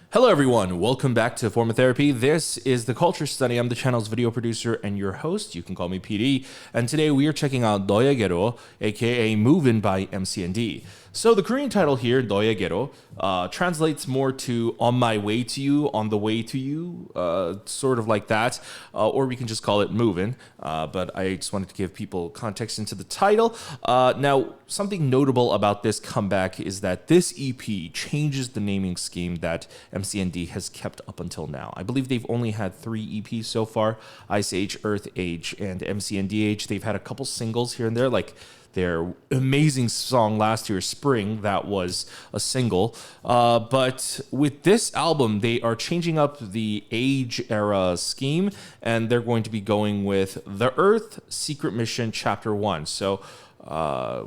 Hello everyone, welcome back to Form of Therapy. This is the Culture Study. I'm the channel's video producer and your host. You can call me PD. And today we are checking out 너에게로, aka Movin by MCND. So the Korean title here, 너에게로, translates more to on my way to you, on the way to you, sort of like that. Or we can just call it Movin. But I just wanted to give people context into the title. Now, something notable about this comeback is that this EP changes the naming scheme that MCND has kept up until now. I believe they've only had 3 EPs so far, Ice Age, Earth Age, and MCND Age. They've had a couple singles here and there, like their amazing song last year, Spring, that was a single. But with this album, they are changing up the age era scheme, and they're going to be going with The Earth Secret Mission Chapter 1. So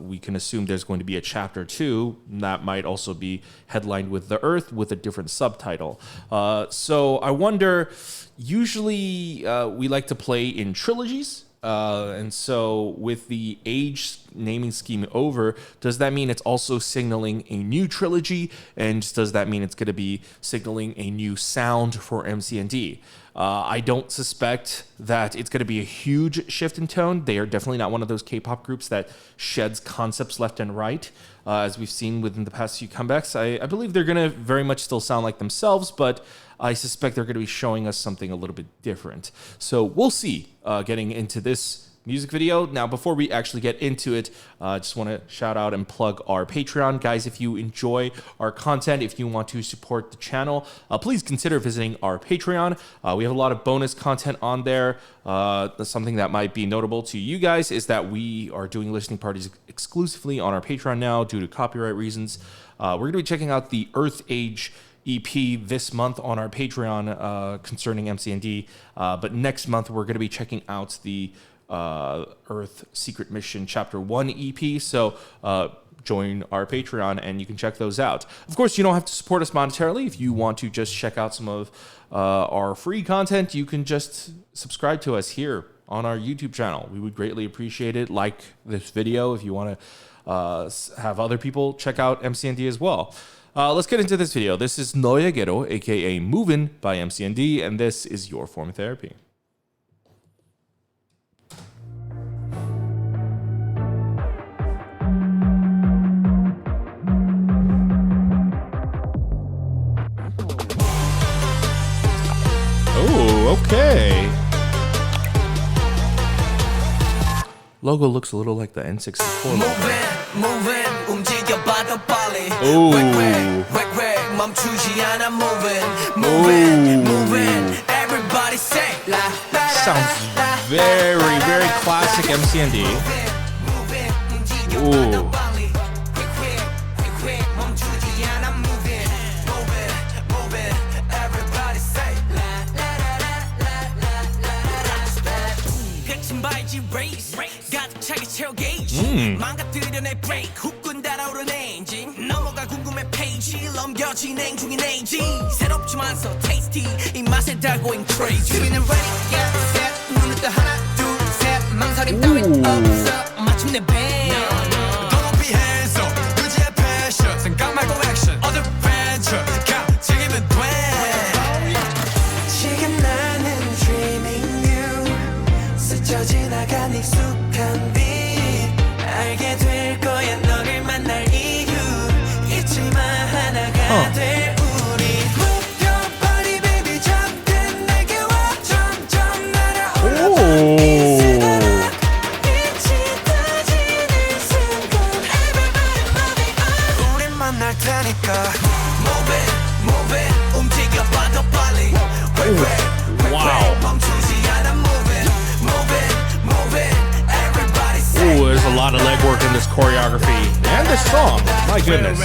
we can assume there's going to be a chapter 2 that might also be headlined with The Earth with a different subtitle. So I wonder, usually we like to play in trilogies. And so with the age naming scheme over, does that mean it's also signaling a new trilogy? And does that mean it's going to be signaling a new sound for MCND? I don't suspect that it's going to be a huge shift in tone. They are definitely not one of those K-pop groups that sheds concepts left and right, as we've seen within the past few comebacks. I believe they're going to very much still sound like themselves, but I suspect they're going to be showing us something a little bit different. So we'll see getting into this music video. Now, before we actually get into it, I just want to shout out and plug our Patreon. Guys, if you enjoy our content, if you want to support the channel, please consider visiting our Patreon. We have a lot of bonus content on there. Something that might be notable to you guys is that we are doing listening parties exclusively on our Patreon now due to copyright reasons. We're going to be checking out the Earth Age EP this month on our Patreon concerning MCND. But next month, we're going to be checking out the Earth Secret Mission Chapter 1 EP. So join our Patreon and you can check those out. Of course, you don't have to support us monetarily. If you want to just check out some of our free content, you can just subscribe to us here on our YouTube channel. We would greatly appreciate it. Like this video if you want to have other people check out MCND as well. Let's get into this video. This is 너에게로, aka Movin by MCND, and this is your form of therapy. Oh, okay. Logo looks a little like the N64 logo. Oh. Sounds very, very classic MCND. Ooh. 망가뜨려내 브레이크 후끈 달아오른 엔진 넘어가 궁금해 페이지 넘겨진행 중인 에이지 새롭지만서 테이스티 입맛에 달고인 크레이지 들리는 ready get set 눈을 떠 하나 둘 셋 망설임 따윈 없어 마침내 배 Don't be hands up 그지의 passion 생각 말고 action adventure 가 책임은 돼 지금 나는 dreaming you 스쳐 지나간 익숙한 빛 알게 될 거야 너를 만날 이유 잊지마 하나가 될 우리 Move your body baby 잠든 내게 와 점점 날아올라 이 시간아 빛이 떠지는 순간 Everybody move it on 우린 만날 테니까 Move it move it 움직여봐 더 빨리 Wow 멈추지 않아 Move it move it move it Ooh, there's a lot of legwork in this choreography and this song. My goodness.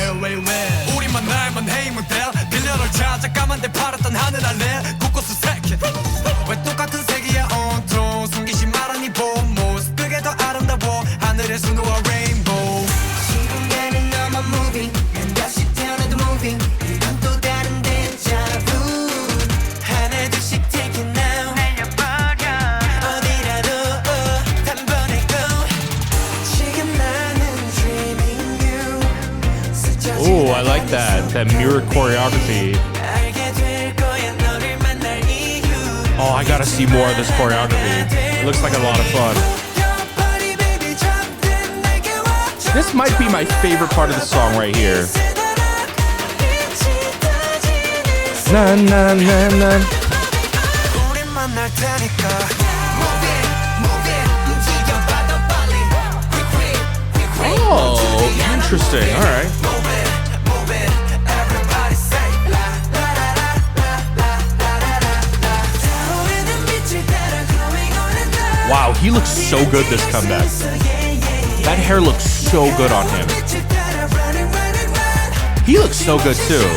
Ooh, I like that mirror choreography. Oh, I gotta see more of this choreography. It looks like a lot of fun. This might be my favorite part of the song right here. Na na na na. Oh, interesting. All right. Wow, he looks so good this comeback. That hair looks so good on him. He looks so good too.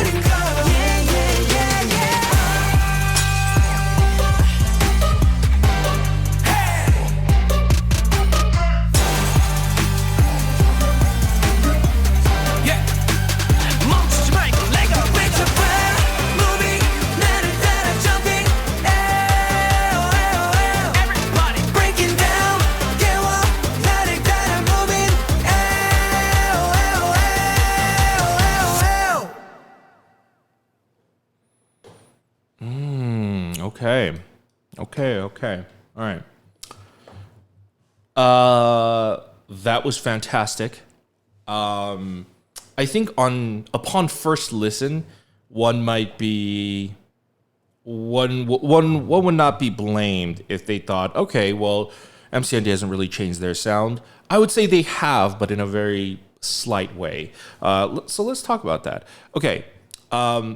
Okay. All right. That was fantastic. I think upon first listen, one would not be blamed if they thought, okay, well, MCND hasn't really changed their sound. I would say they have, but in a very slight way. So let's talk about that. Okay.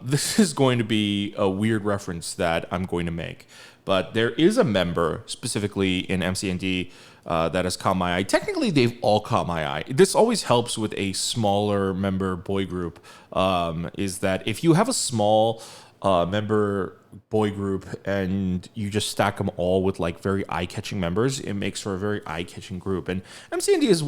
This is going to be a weird reference that I'm going to make, but there is a member specifically in MCND that has caught my eye. Technically, they've all caught my eye. This always helps with a smaller member boy group, is that if you have a small member boy group and you just stack them all with like very eye-catching members, it makes for a very eye-catching group. And MCND is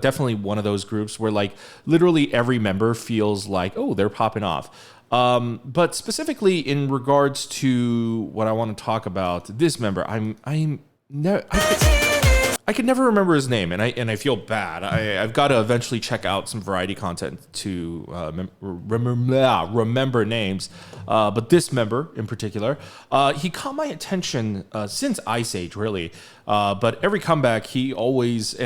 definitely one of those groups where like literally every member feels like, oh, they're popping off. But specifically in regards to what I want to talk about, this member, I could never remember his name, and I feel bad. I've got to eventually check out some variety content to remember names. But this member in particular, he caught my attention since Ice Age, really. But every comeback, I always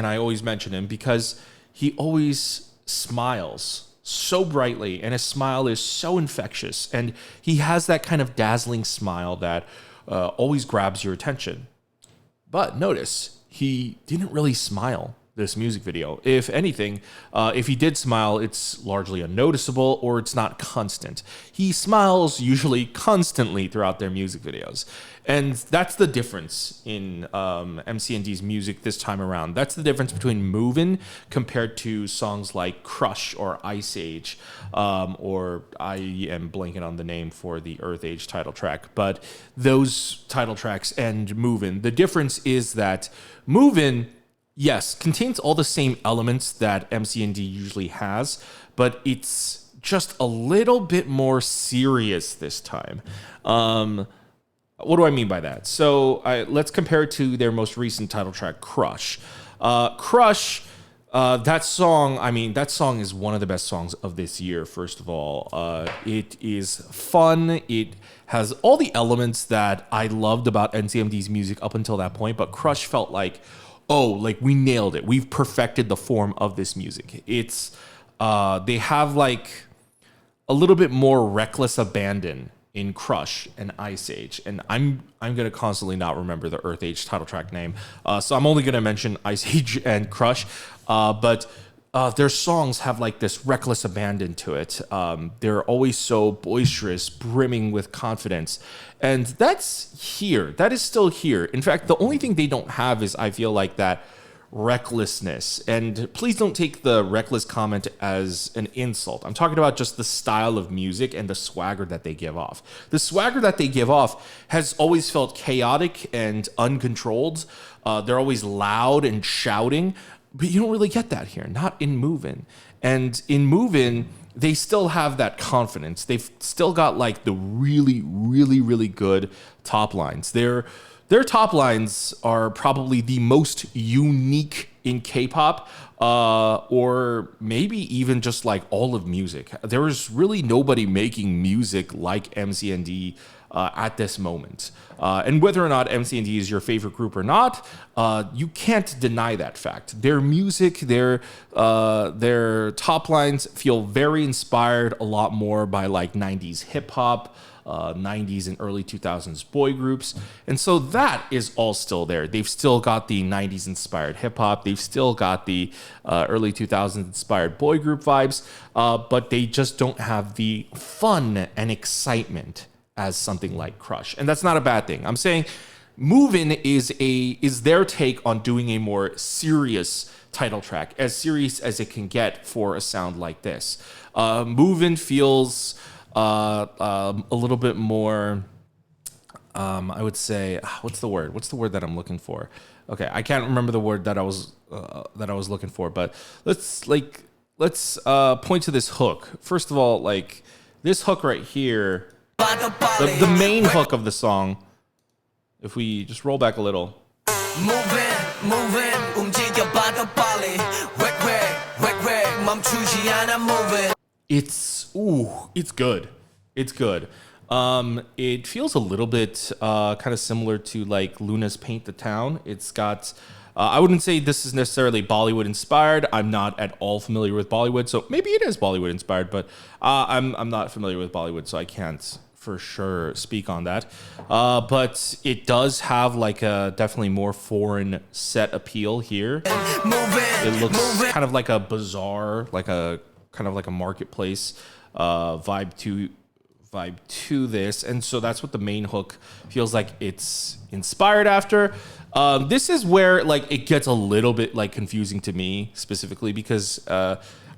mention him because he always smiles so brightly, and his smile is so infectious, and he has that kind of dazzling smile that always grabs your attention. But notice, he didn't really smile this music video. If anything, if he did smile, it's largely unnoticeable or it's not constant. He smiles usually constantly throughout their music videos. And that's the difference in MCND's music this time around. That's the difference between Movin' compared to songs like Crush or Ice Age, or I am blanking on the name for the Earth Age title track. But those title tracks and Movin', the difference is that Movin', yes, contains all the same elements that MCND usually has, but it's just a little bit more serious this time. What do I mean by that? So let's compare it to their most recent title track, Crush. Crush, that song is one of the best songs of this year, first of all. It is fun. It has all the elements that I loved about MCND's music up until that point, but Crush felt like, oh, like we nailed it. We've perfected the form of this music. It's they have like a little bit more reckless abandon in Crush and Ice Age, and I'm gonna constantly not remember the Earth Age title track name, so I'm only gonna mention Ice Age and Crush, but their songs have like this reckless abandon to it. They're always so boisterous, brimming with confidence, and that's here. That is still here. In fact, the only thing they don't have is, I feel like, that recklessness. And please don't take the reckless comment as an insult. I'm talking about just the style of music and the swagger that they give off. The swagger that they give off has always felt chaotic and uncontrolled. They're always loud and shouting, but you don't really get that here, not in Movin'. And in Movin', they still have that confidence. They've still got like the really, really, really good top lines. Their top lines are probably the most unique in K-pop, or maybe even just like all of music. There is really nobody making music like MCND at this moment. And whether or not MCND is your favorite group or not, you can't deny that fact. Their music, their top lines feel very inspired a lot more by like 90s hip hop, 90s and early 2000s boy groups. And so that is all still there. They've still got the 90s inspired hip hop. They've still got the early 2000s inspired boy group vibes, but they just don't have the fun and excitement as something like Crush. And that's not a bad thing. I'm saying Movin is their take on doing a more serious title track, as serious as it can get for a sound like this. Movin feels a little bit more, I would say, what's the word that I'm looking for? Okay, I can't remember the word that I was looking for, but let's point to this hook. First of all, like this hook right here, the main hook of the song, if we just roll back a little. It's good. It's good. It feels a little bit kind of similar to like Luna's Paint the Town. It's got, I wouldn't say this is necessarily Bollywood inspired. I'm not at all familiar with Bollywood, so maybe it is Bollywood inspired, but I'm not familiar with Bollywood, so I can't for sure speak on that. But it does have like a definitely more foreign set appeal here. It looks kind of like a bazaar, like a kind of like a marketplace vibe to this, and so that's what the main hook feels like it's inspired after. This is where like it gets a little bit like confusing to me specifically, because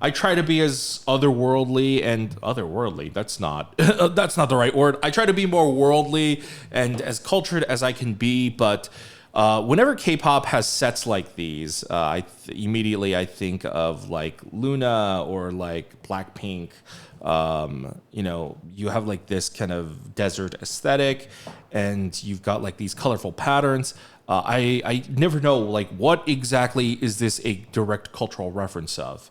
I try to be as otherworldly. That's not the right word. I try to be more worldly and as cultured as I can be, but whenever K-pop has sets like these, immediately I think of like Luna or like Blackpink. You have like this kind of desert aesthetic, and you've got like these colorful patterns. I never know like what exactly is this a direct cultural reference of.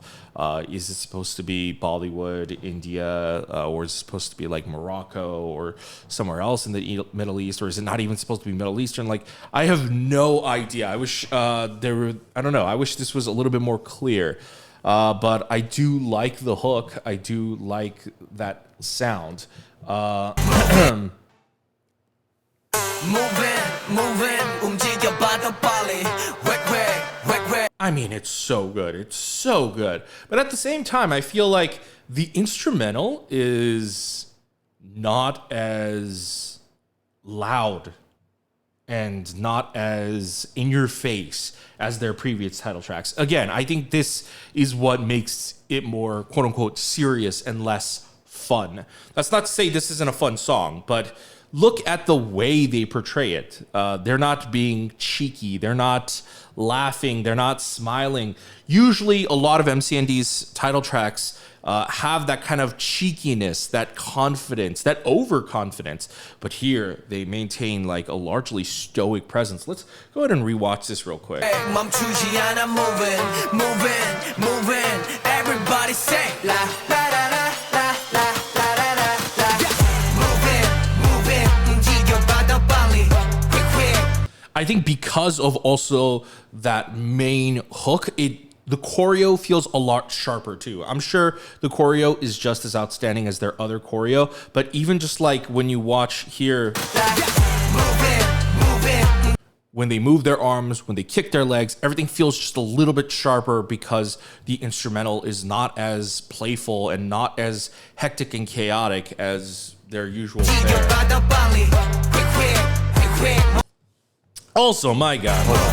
Is it supposed to be Bollywood, India, or is it supposed to be like Morocco or somewhere else in the Middle East, or is it not even supposed to be Middle Eastern? Like, I have no idea. I wish I don't know. I wish this was a little bit more clear. But I do like the hook. I do like that sound. I mean, it's so good. It's so good. But at the same time, I feel like the instrumental is not as loud and not as in your face as their previous title tracks. Again, I think this is what makes it more quote unquote serious and less fun. That's not to say this isn't a fun song, but look at the way they portray it. They're not being cheeky. They're not laughing. They're not smiling. Usually a lot of MCND's title tracks have that kind of cheekiness, that confidence, that overconfidence. But here they maintain like a largely stoic presence. Let's go ahead and rewatch this real quick. Everybody say la la la la la la la la. I think because of also that main hook, the choreo feels a lot sharper too. I'm sure the choreo is just as outstanding as their other choreo, but even just like when you watch here, when they move their arms, when they kick their legs, everything feels just a little bit sharper because the instrumental is not as playful and not as hectic and chaotic as their usual fare. Also, my God, hold on.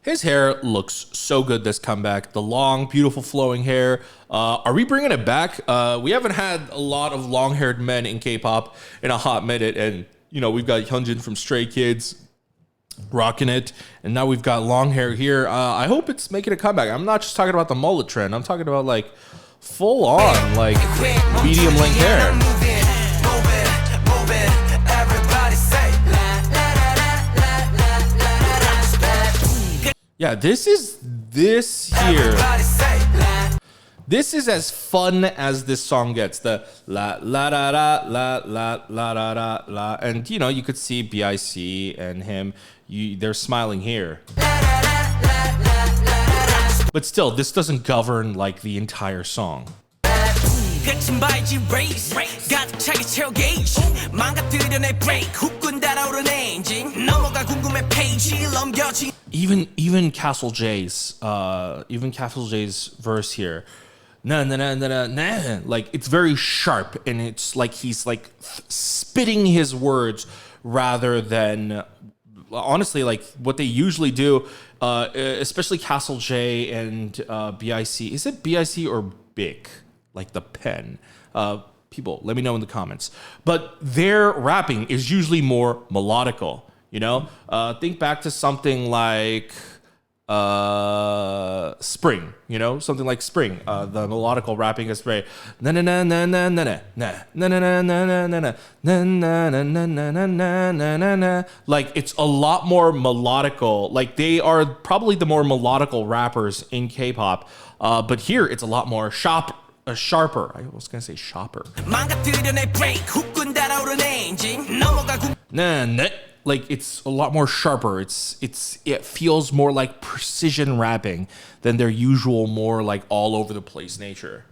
His hair looks so good this comeback. The long, beautiful flowing hair. Are we bringing it back? We haven't had a lot of long-haired men in K-pop in a hot minute. And, we've got Hyunjin from Stray Kids rocking it. And now we've got long hair here. I hope it's making a comeback. I'm not just talking about the mullet trend. I'm talking about like full on, like medium length hair. Yeah, this here. This is as fun as this song gets. The la la la la la la la la la la, and you know you could see BIC and him. They're smiling here. But still, this doesn't govern like the entire song. Even Castle J's verse here, na na na na na, like it's very sharp and it's like he's like spitting his words rather than honestly like what they usually do, especially Castle J and BIC. Is it BIC or Bic? Like the pen. People, let me know in the comments. But their rapping is usually more melodical, you know? Think back to something like Spring, you know? Something like Spring. The melodical rapping is very na na na na na na na na na na na na na na na na na na. Like it's a lot more melodical. Like they are probably the more melodical rappers in K-pop. But here it's a lot more sharper. I was gonna say shopper. Like it's a lot more sharper. It feels more like precision rapping than their usual more like all over the place nature.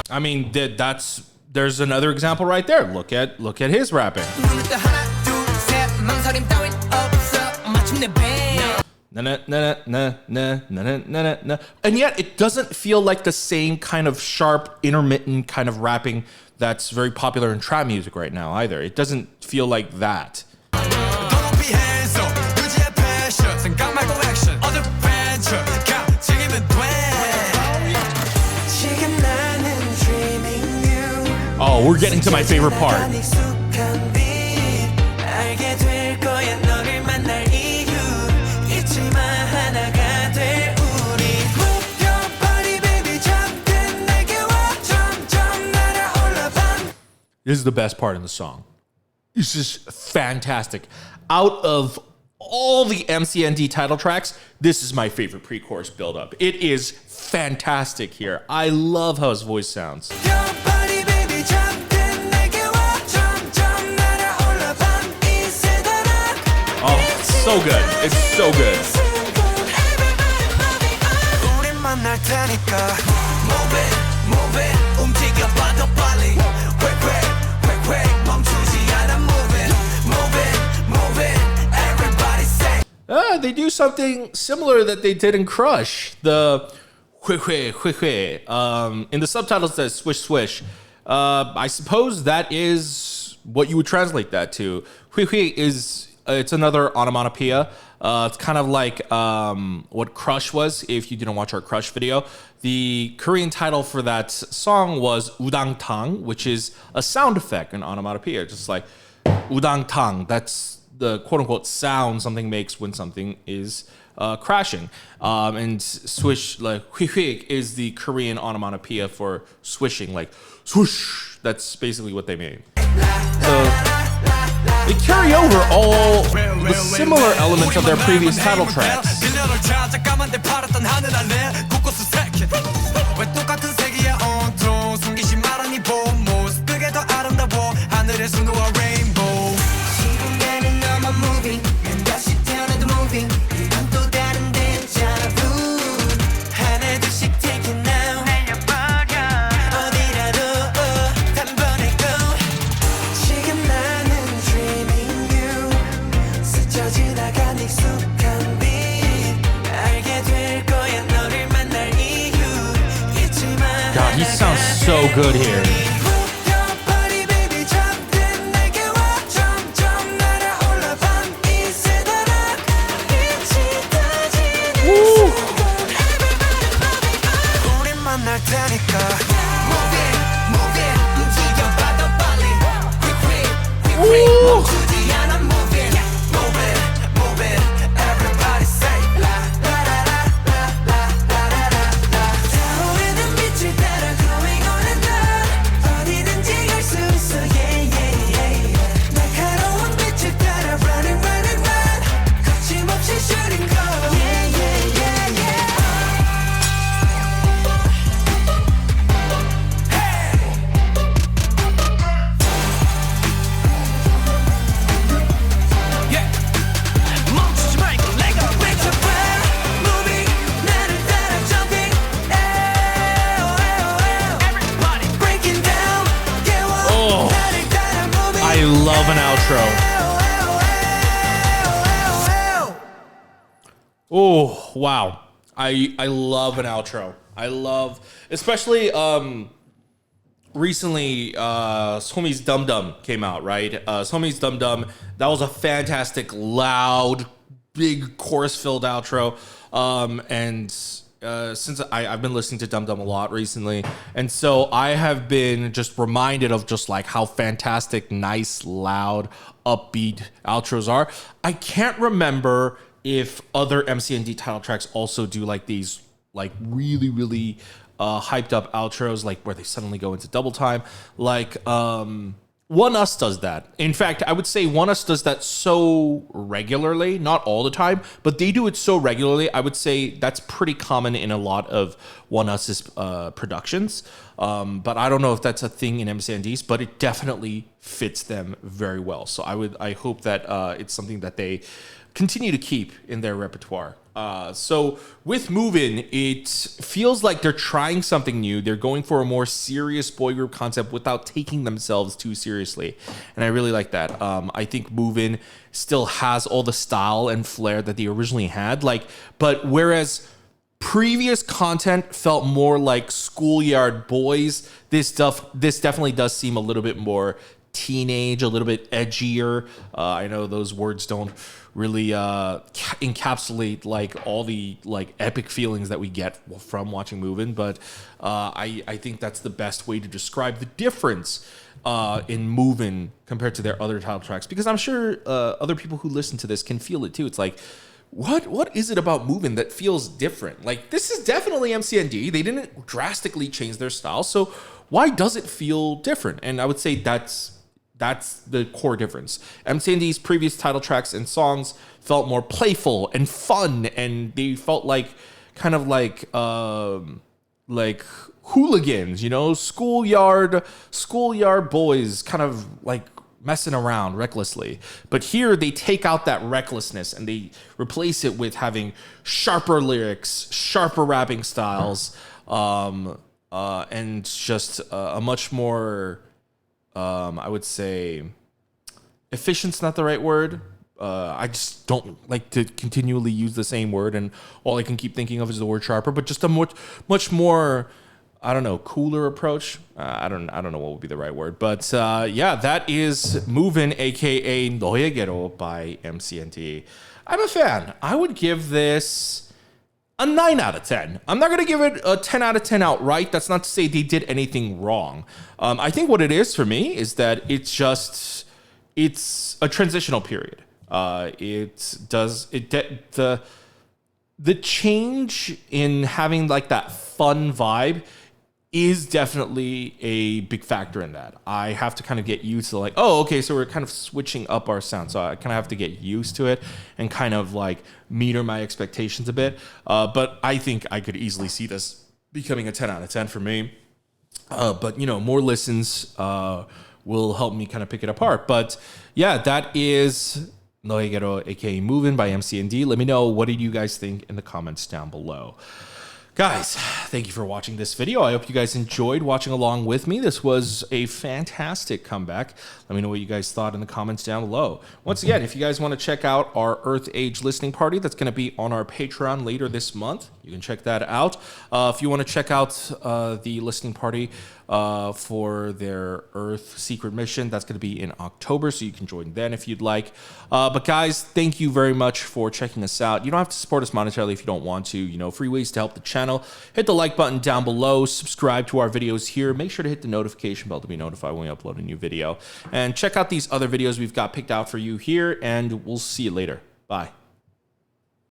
I mean there's another example right there. Look at his rapping. And yet it doesn't feel like the same kind of sharp, intermittent kind of rapping that's very popular in trap music right now either. It doesn't feel like that. Oh, we're getting to my favorite part. This is the best part in the song. This is fantastic. Out of all the MCND title tracks, this is my favorite pre-chorus build-up. It is fantastic here. I love how his voice sounds. Oh, it's so good. It's so good. They do something similar that they did in Crush. The hui hui hui hui. In the subtitles it says swish swish. I suppose that is what you would translate that to. Hui hui is it's another onomatopoeia. It's kind of like what Crush was if you didn't watch our Crush video. The Korean title for that song was udang tang, which is a sound effect, an onomatopoeia, just like udang tang. That's the quote-unquote sound something makes when something is crashing. And swish, like hui hui, is the Korean onomatopoeia for swishing, like swoosh. That's basically what they mean. So they carry over all the similar elements of their previous title tracks. God, he sounds so good here. Woo! Woo! love an outro. Oh, wow. I love an outro. I love, especially recently, Somi's Dum Dum came out, right? Somi's Dum Dum, that was a fantastic, loud, big chorus-filled outro. Since I've been listening to Dum Dum a lot recently, and so I have been just reminded of just like how fantastic, nice, loud, upbeat outros are. I can't remember if other MCND title tracks also do like these like really, really hyped up outros, like where they suddenly go into double time. Like One Us does that. In fact, I would say One Us does that so regularly, not all the time, but they do it so regularly. I would say that's pretty common in a lot of One Us's productions. But I don't know if that's a thing in MCND's, but it definitely fits them very well. So I hope that it's something that they continue to keep in their repertoire. So with Movin, it feels like they're trying something new. They're going for a more serious boy group concept without taking themselves too seriously. And I really like that. I think Movin still has all the style and flair that they originally had. But whereas previous content felt more like schoolyard boys, this definitely does seem a little bit more teenage, a little bit edgier. I know those words don't really encapsulate like all the like epic feelings that we get from watching Movin', but I think that's the best way to describe the difference in Movin' compared to their other title tracks, because I'm sure other people who listen to this can feel it too. It's like, what is it about Movin' that feels different? Like, this is definitely MCND. They didn't drastically change their style, so why does it feel different? And I would say that's the core difference. MCND's previous title tracks and songs felt more playful and fun, and they felt like kind of like hooligans, you know, schoolyard boys kind of like messing around recklessly. But here they take out that recklessness and they replace it with having sharper lyrics, sharper rapping styles, and just a much more I would say efficient's not the right word. I just don't like to continually use the same word, and all I can keep thinking of is the word sharper, but just a much more, I don't know, cooler approach. I don't know what would be the right word, but yeah, that is Movin', aka 너에게로 by MCND. I'm a fan. I would give this a 9 out of 10. I'm not going to give it a 10 out of 10 outright. That's not to say they did anything wrong. I think what it is for me is that it's a transitional period. The change in having like that fun vibe is definitely a big factor in that. I have to kind of get used to like, oh, okay, so we're kind of switching up our sound. So I kind of have to get used to it and kind of like meter my expectations a bit. But I think I could easily see this becoming a 10 out of 10 for me. But, you know, more listens will help me kind of pick it apart. But yeah, that is 너에게로, aka Movin' by MCND. Let me know, what did you guys think in the comments down below. Guys, thank you for watching this video. I hope you guys enjoyed watching along with me. This was a fantastic comeback. Let me know what you guys thought in the comments down below. Once again, if you guys want to check out our Earth Age listening party, that's going to be on our Patreon later this month. You can check that out. If you want to check out the listening party for their Earth secret mission, that's going to be in October, so you can join then if you'd like. But guys, thank you very much for checking us out. You don't have to support us monetarily if you don't want to. You know, free ways to help the channel. Hit the like button down below. Subscribe to our videos here. Make sure to hit the notification bell to be notified when we upload a new video. And check out these other videos we've got picked out for you here, and we'll see you later. Bye.